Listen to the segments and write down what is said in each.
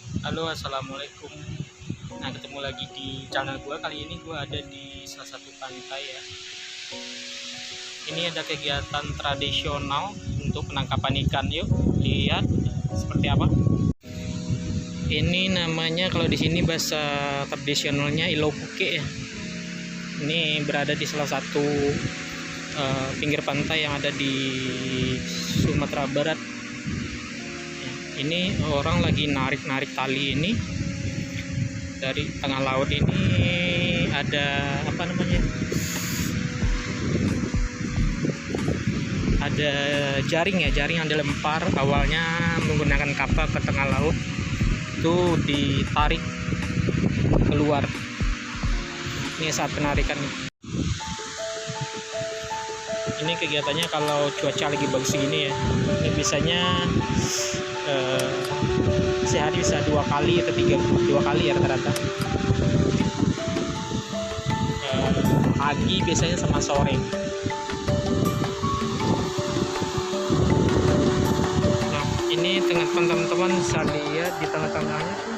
Halo, assalamualaikum. Nah, ketemu lagi di channel gue. Kali ini gue ada di salah satu pantai ya. Ini ada kegiatan tradisional untuk penangkapan ikan. Yuk lihat seperti apa. Ini namanya, kalau di sini bahasa tradisionalnya ilopuke ya. Ini berada di salah satu pinggir pantai yang ada di Sumatera Barat. Ini orang lagi narik tali ini dari tengah laut. Ini ada apa namanya, ada jaring yang dilempar awalnya menggunakan kapal ke tengah laut, itu ditarik keluar. Ini saat penarikan. Ini kegiatannya kalau cuaca lagi bagus gini ya. Ini biasanya sehari bisa 2 kali atau 2 kali ya rata-rata. Pagi biasanya sama sore. Nah, ini teman-teman bisa lihat di tengah-tengahnya tuh,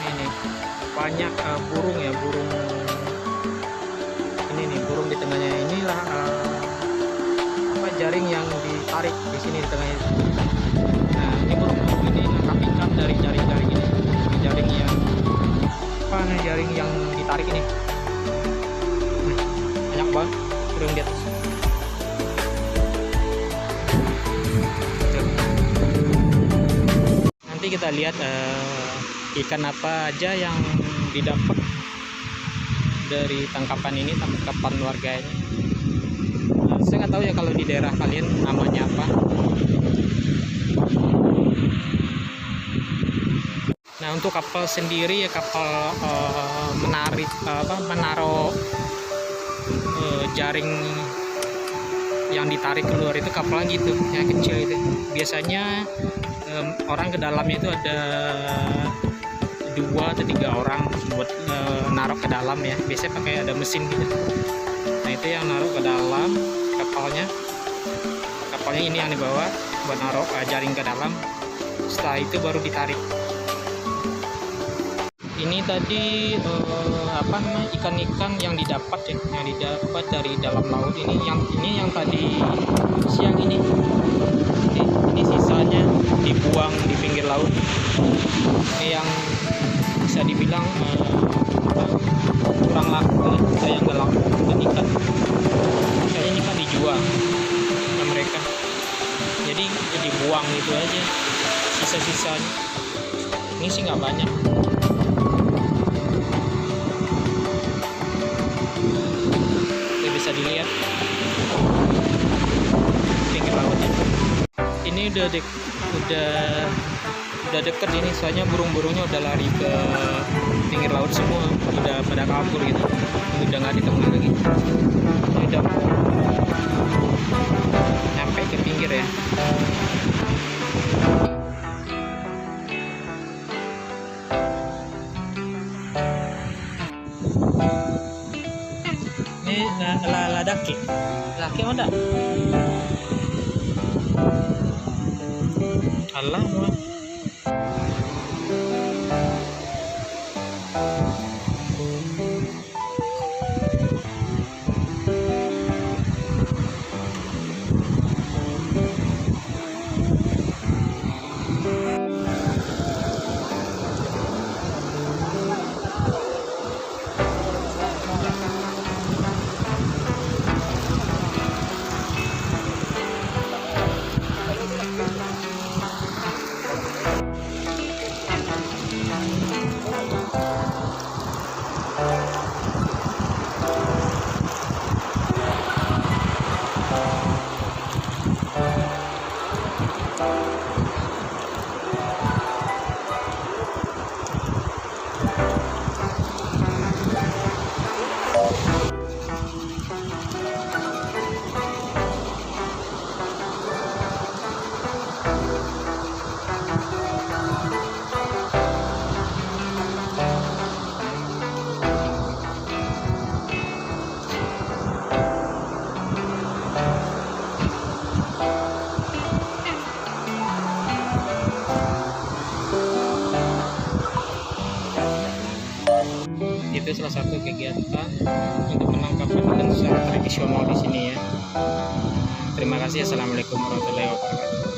ini banyak burung ya, burung ini nih, burung di tengahnya. Inilah jaring yang ditarik di sini di tengahnya. Nah, ini burung ini nangkap ikan dari jaring ini. Jaring yang jaring yang ditarik ini. Banyak banget burung di atas. Nanti kita lihat ikan apa aja yang didapat dari tangkapan ini, tangkapan warganya. Saya nggak tahu ya kalau di daerah kalian namanya apa. Nah, untuk kapal sendiri ya, kapal menaruh jaring yang ditarik keluar itu kapal gitu, yang kecil itu. Biasanya orang ke dalamnya itu ada 2 atau 3 orang buat naruh ke dalam ya. Biasanya pakai ada mesin gitu. Nah, itu yang naruh ke dalam kapalnya ini yang dibawa buat naruh jaring ke dalam. Setelah itu baru ditarik. Ini tadi ikan-ikan yang didapat ya, yang didapat dari dalam laut ini yang tadi siang ini sisanya dibuang di pinggir laut. Ini yang bisa dibilang kurang laku, saya nggak laku ikan. Kayaknya ini kan dijual sama mereka, jadi dibuang gitu aja sisa-sisanya. Ini sih nggak banyak. Ini bisa dilihat pinggir lautnya. Ini udah deket ini, soalnya burung-burungnya udah lari ke pinggir laut semua, udah pada kabur gitu, udah nggak ditemui lagi. Ini udah nyampe ke pinggir ya. Ini laki ada Allah. itu salah satu kegiatan untuk menangkap ikan secara tradisional di sini ya. Terima kasih. Assalamualaikum warahmatullahi wabarakatuh.